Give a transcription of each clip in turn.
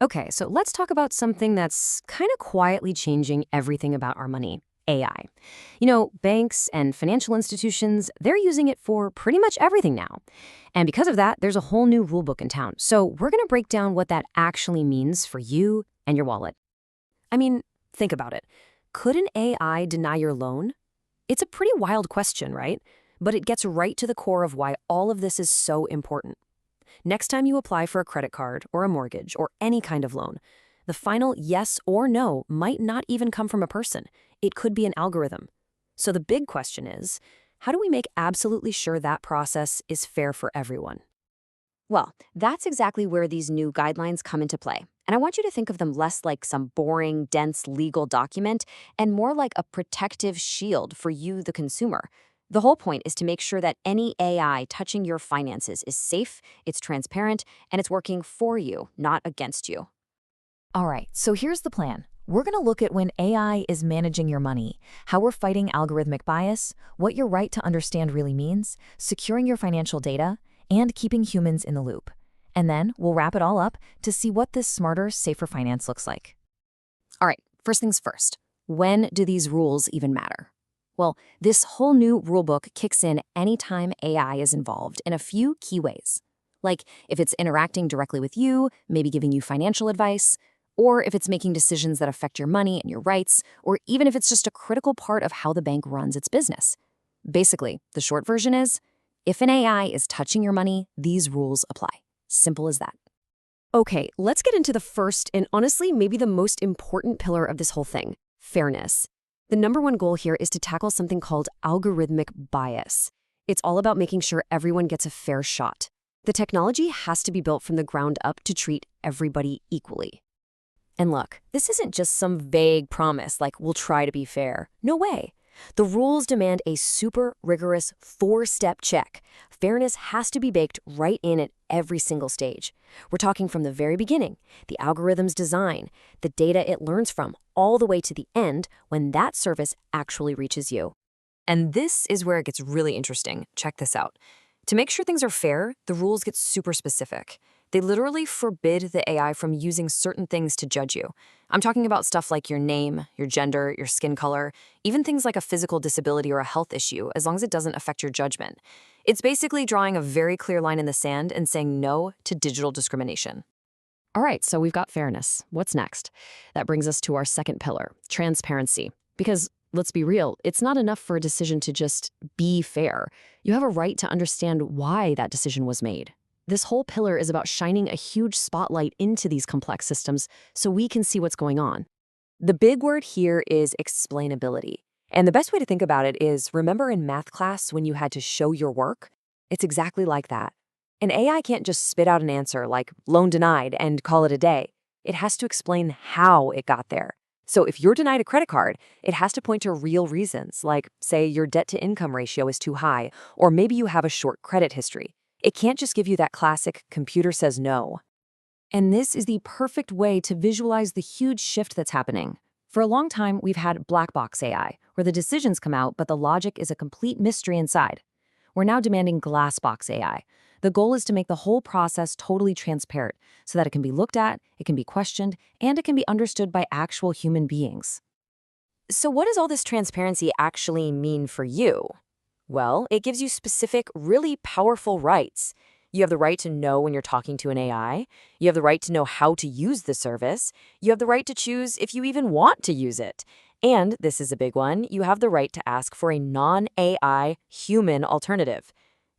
Okay, so let's talk about something that's kind of quietly changing everything about our money. AI. Banks and financial institutions, they're using it for pretty much everything now. And because of that, there's a whole new rule book in town. So we're going to break down what that actually means for you and your wallet. I mean, think about it. Could an AI deny your loan? It's a pretty wild question, right? But it gets right to the core of why all of this is so important. Next time you apply for a credit card or a mortgage or any kind of loan, the final yes or no might not even come from a person. It could be an algorithm. So the big question is, how do we make absolutely sure that process is fair for everyone? Well, that's exactly where these new guidelines come into play. And I want you to think of them less like some boring, dense legal document and more like a protective shield for you, the consumer. The whole point is to make sure that any AI touching your finances is safe, it's transparent, and it's working for you, not against you. All right, so here's the plan. We're going to look at when AI is managing your money, how we're fighting algorithmic bias, what your right to understand really means, securing your financial data, and keeping humans in the loop. And then we'll wrap it all up to see what this smarter, safer finance looks like. All right, first things first. When do these rules even matter? Well, this whole new rulebook kicks in anytime AI is involved in a few key ways. Like if it's interacting directly with you, maybe giving you financial advice, or if it's making decisions that affect your money and your rights, or even if it's just a critical part of how the bank runs its business. Basically, the short version is, if an AI is touching your money, these rules apply. Simple as that. Okay, let's get into the first and honestly, maybe the most important pillar of this whole thing, fairness. The number one goal here is to tackle something called algorithmic bias. It's all about making sure everyone gets a fair shot. The technology has to be built from the ground up to treat everybody equally. And look, this isn't just some vague promise like we'll try to be fair. No way. The rules demand a super rigorous four-step check. Fairness has to be baked right in at every single stage. We're talking from the very beginning, the algorithm's design, the data it learns from, all the way to the end when that service actually reaches you. And this is where it gets really interesting. Check this out. To make sure things are fair, the rules get super specific. They literally forbid the AI from using certain things to judge you. I'm talking about stuff like your name, your gender, your skin color, even things like a physical disability or a health issue, as long as it doesn't affect your judgment. It's basically drawing a very clear line in the sand and saying no to digital discrimination. All right, so we've got fairness. What's next? That brings us to our second pillar, transparency. Because let's be real, it's not enough for a decision to just be fair. You have a right to understand why that decision was made. This whole pillar is about shining a huge spotlight into these complex systems so we can see what's going on. The big word here is explainability. And the best way to think about it is, remember in math class when you had to show your work? It's exactly like that. An AI can't just spit out an answer like loan denied and call it a day. It has to explain how it got there. So if you're denied a credit card, it has to point to real reasons, like, say, your debt-to-income ratio is too high, or maybe you have a short credit history. It can't just give you that classic computer says no. And this is the perfect way to visualize the huge shift that's happening. For a long time, we've had black box AI, where the decisions come out, but the logic is a complete mystery inside. We're now demanding glass box AI. The goal is to make the whole process totally transparent so that it can be looked at, it can be questioned, and it can be understood by actual human beings. So what does all this transparency actually mean for you? Well, it gives you specific, really powerful rights. You have the right to know when you're talking to an AI. You have the right to know how to use the service. You have the right to choose if you even want to use it. And, this is a big one, you have the right to ask for a non-AI human alternative.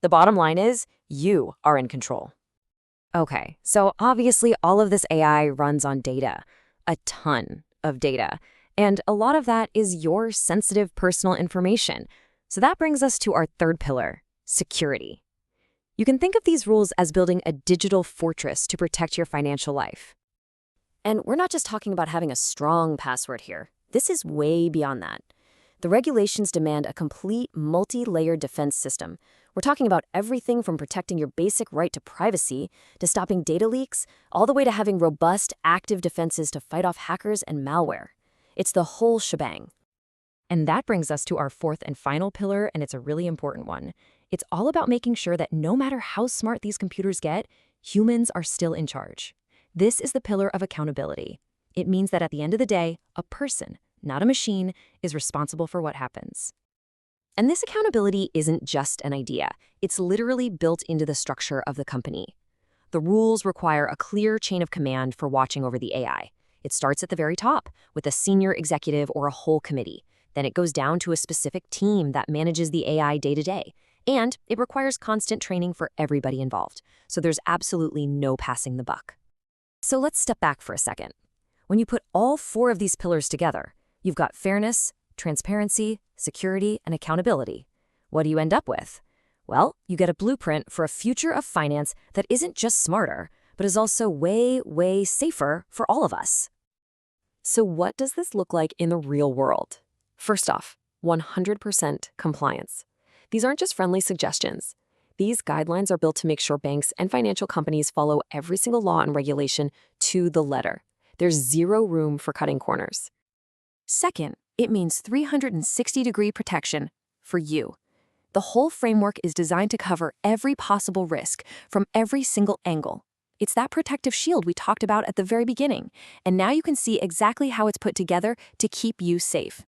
The bottom line is, you are in control. Okay, so obviously all of this AI runs on data, a ton of data. And a lot of that is your sensitive personal information. So that brings us to our third pillar, security. You can think of these rules as building a digital fortress to protect your financial life. And we're not just talking about having a strong password here. This is way beyond that. The regulations demand a complete multi-layered defense system. We're talking about everything from protecting your basic right to privacy to stopping data leaks, all the way to having robust, active defenses to fight off hackers and malware. It's the whole shebang. And that brings us to our fourth and final pillar, and it's a really important one. It's all about making sure that no matter how smart these computers get, humans are still in charge. This is the pillar of accountability. It means that at the end of the day, a person, not a machine, is responsible for what happens. And this accountability isn't just an idea. It's literally built into the structure of the company. The rules require a clear chain of command for watching over the AI. It starts at the very top, with a senior executive or a whole committee. Then it goes down to a specific team that manages the AI day to day. And it requires constant training for everybody involved. So there's absolutely no passing the buck. So let's step back for a second. When you put all 4 of these pillars together, you've got fairness, transparency, security, and accountability. What do you end up with? Well, you get a blueprint for a future of finance that isn't just smarter, but is also way, way safer for all of us. So what does this look like in the real world? First off, 100% compliance. These aren't just friendly suggestions. These guidelines are built to make sure banks and financial companies follow every single law and regulation to the letter. There's zero room for cutting corners. Second, it means 360-degree protection for you. The whole framework is designed to cover every possible risk from every single angle. It's that protective shield we talked about at the very beginning, and now you can see exactly how it's put together to keep you safe.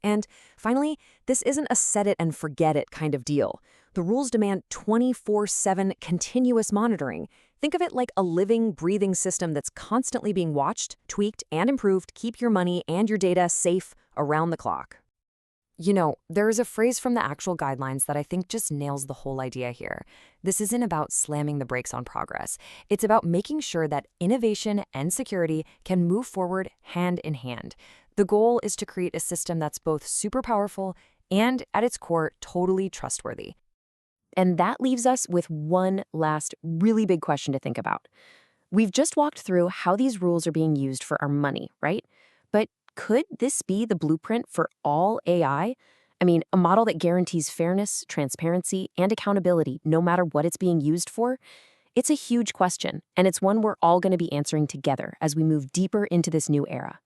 And finally, this isn't a set it and forget it kind of deal. The rules demand 24/7 continuous monitoring. Think of it like a living, breathing system that's constantly being watched, tweaked, and improved to keep your money and your data safe around the clock. You know, there is a phrase from the actual guidelines that I think just nails the whole idea here. This isn't about slamming the brakes on progress. It's about making sure that innovation and security can move forward hand in hand. The goal is to create a system that's both super powerful and, at its core, totally trustworthy. And that leaves us with one last really big question to think about. We've just walked through how these rules are being used for our money, right? But could this be the blueprint for all AI? I mean, a model that guarantees fairness, transparency, and accountability no matter what it's being used for? It's a huge question, and it's one we're all going to be answering together as we move deeper into this new era.